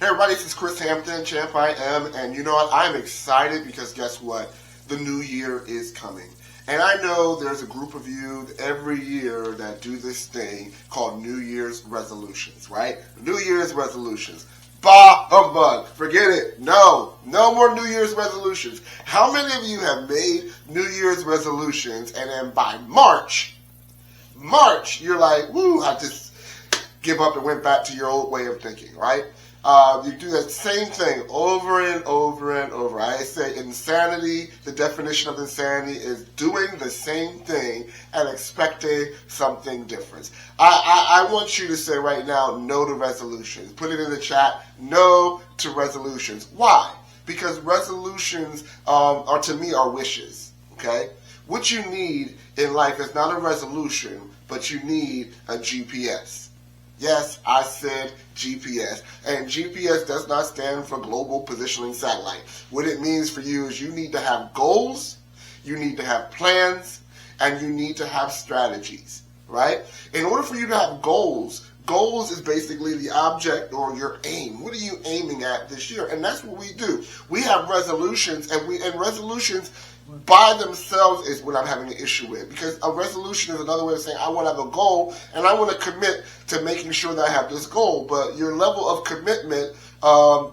Hey everybody, this is Chris Hampton, Champ I Am, and you know what? I'm excited because guess what? The new year is coming. And I know there's a group of you every year that do this thing called New Year's resolutions, right? New Year's resolutions. Bah humbug. Forget it. No more New Year's resolutions. How many of you have made New Year's resolutions and then by March, you're like, woo, I just give up and went back to your old way of thinking, right? You do that same thing over and over and over. I say insanity, the definition of insanity is doing the same thing and expecting something different. I want you to say right now, no to resolutions. Put it in the chat, no to resolutions. Why? Because resolutions are, to me, are wishes, okay? What you need in life is not a resolution, but you need a GPS. Yes, I said GPS. And GPS does not stand for Global Positioning Satellite. What it means for you is you need to have goals, you need to have plans, and you need to have strategies, right? In order for you to have goals is basically the object or your aim. What are you aiming at this year? And that's what we do. We have resolutions, and resolutions by themselves is what I'm having an issue with, because a resolution is another way of saying I want to have a goal and I want to commit to making sure that I have this goal, but your level of commitment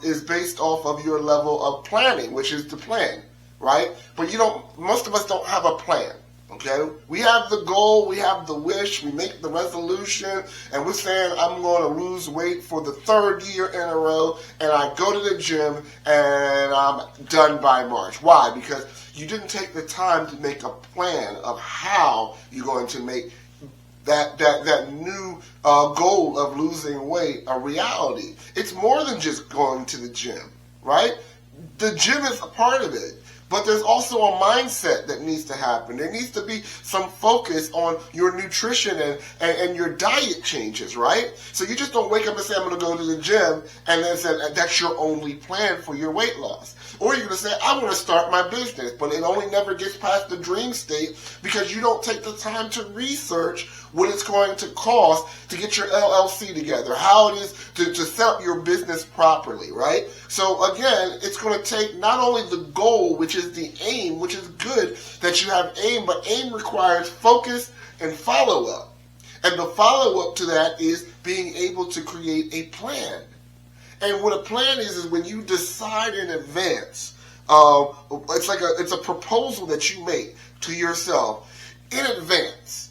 is based off of your level of planning, which is the plan, right? But most of us don't have a plan. Okay, we have the goal, we have the wish, we make the resolution, and we're saying I'm going to lose weight for the third year in a row, and I go to the gym and I'm done by March. Why? Because you didn't take the time to make a plan of how you're going to make that new goal of losing weight a reality. It's more than just going to the gym, right? The gym is a part of it. But there's also a mindset that needs to happen. There needs to be some focus on your nutrition and your diet changes, right? So you just don't wake up and say, I'm going to go to the gym, and then say that's your only plan for your weight loss. Or you're going to say, I'm going to start my business, but it only never gets past the dream state because you don't take the time to research what it's going to cost to get your LLC together, how it is to set up your business properly, right? So again, it's going to take not only the goal, which is the aim, which is good that you have aim, but aim requires focus and follow-up. And the follow-up to that is being able to create a plan. And what a plan is when you decide in advance. It's a proposal that you make to yourself in advance.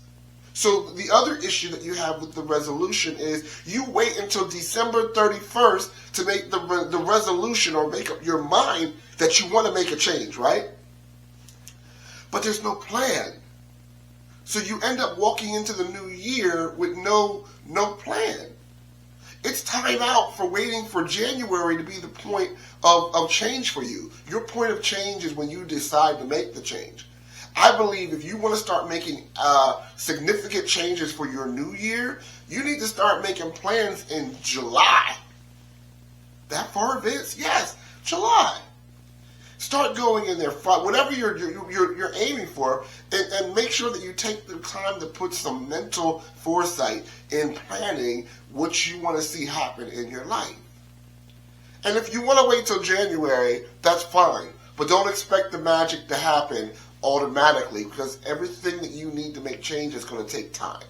So the other issue that you have with the resolution is you wait until December 31st to make the resolution or make up your mind that you want to make a change, right? But there's no plan. So you end up walking into the new year with no plan. It's time out for waiting for January to be the point of change for you. Your point of change is when you decide to make the change. I believe if you want to start making significant changes for your new year, you need to start making plans in July. That far advanced? Yes, July. Start going in there, whatever you're aiming for, and make sure that you take the time to put some mental foresight in planning what you want to see happen in your life. And if you want to wait till January, that's fine. But don't expect the magic to happen automatically, because everything that you need to make change is going to take time.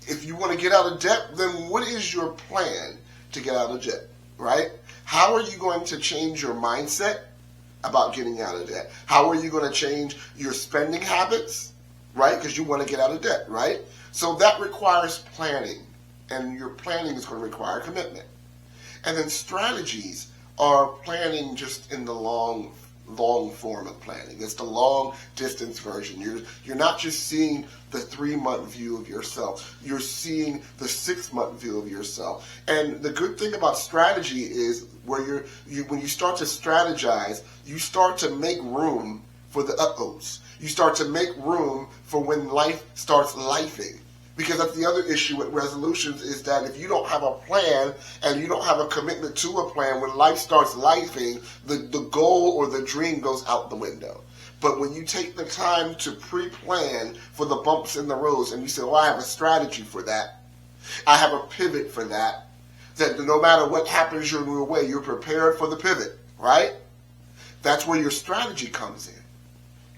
If you want to get out of debt, then what is your plan to get out of debt, right? How are you going to change your mindset about getting out of debt? How are you going to change your spending habits, right? Because you want to get out of debt, right? So that requires planning, and your planning is going to require commitment. And then strategies are planning just in the long form of planning. It's the long distance version. You're not just seeing the 3-month view of yourself. You're seeing the 6-month view of yourself. And the good thing about strategy is where when you start to strategize, you start to make room for the uh-ohs. You start to make room for when life starts lifing. Because that's the other issue with resolutions, is that if you don't have a plan and you don't have a commitment to a plan, when life starts lifing, the goal or the dream goes out the window. But when you take the time to pre-plan for the bumps in the roads and you say, well, I have a strategy for that, I have a pivot for that, that no matter what happens your way, you're prepared for the pivot, right? That's where your strategy comes in.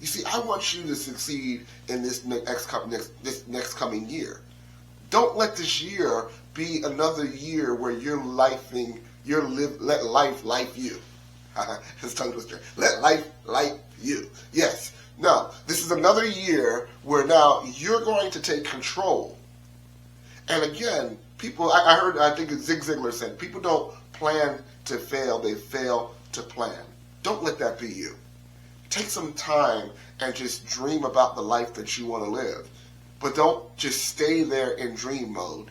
You see, I want you to succeed in this next coming year. Don't let this year be another year where let life life you. His tongue twister. Let life life you. Yes. No, this is another year where now you're going to take control. And again, I think Zig Ziglar said, people don't plan to fail, they fail to plan. Don't let that be you. Take some time and just dream about the life that you want to live. But don't just stay there in dream mode.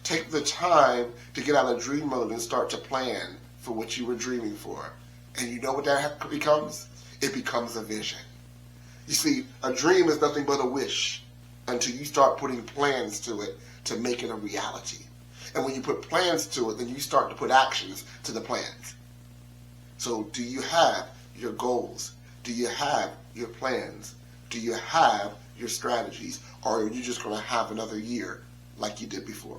Take the time to get out of dream mode and start to plan for what you were dreaming for. And you know what that becomes? It becomes a vision. You see, a dream is nothing but a wish until you start putting plans to it to make it a reality. And when you put plans to it, then you start to put actions to the plans. So do you have your goals? Do you have your plans? Do you have your strategies? Or are you just going to have another year like you did before?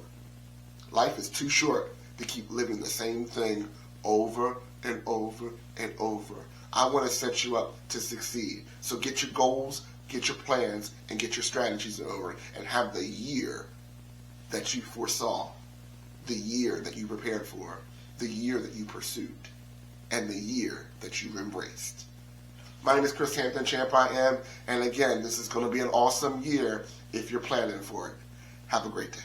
Life is too short to keep living the same thing over and over and over. I want to set you up to succeed. So get your goals, get your plans, and get your strategies over, and have the year that you foresaw, the year that you prepared for, the year that you pursued, and the year that you embraced. My name is Chris Hampton, Champ I Am, and again, this is going to be an awesome year if you're planning for it. Have a great day.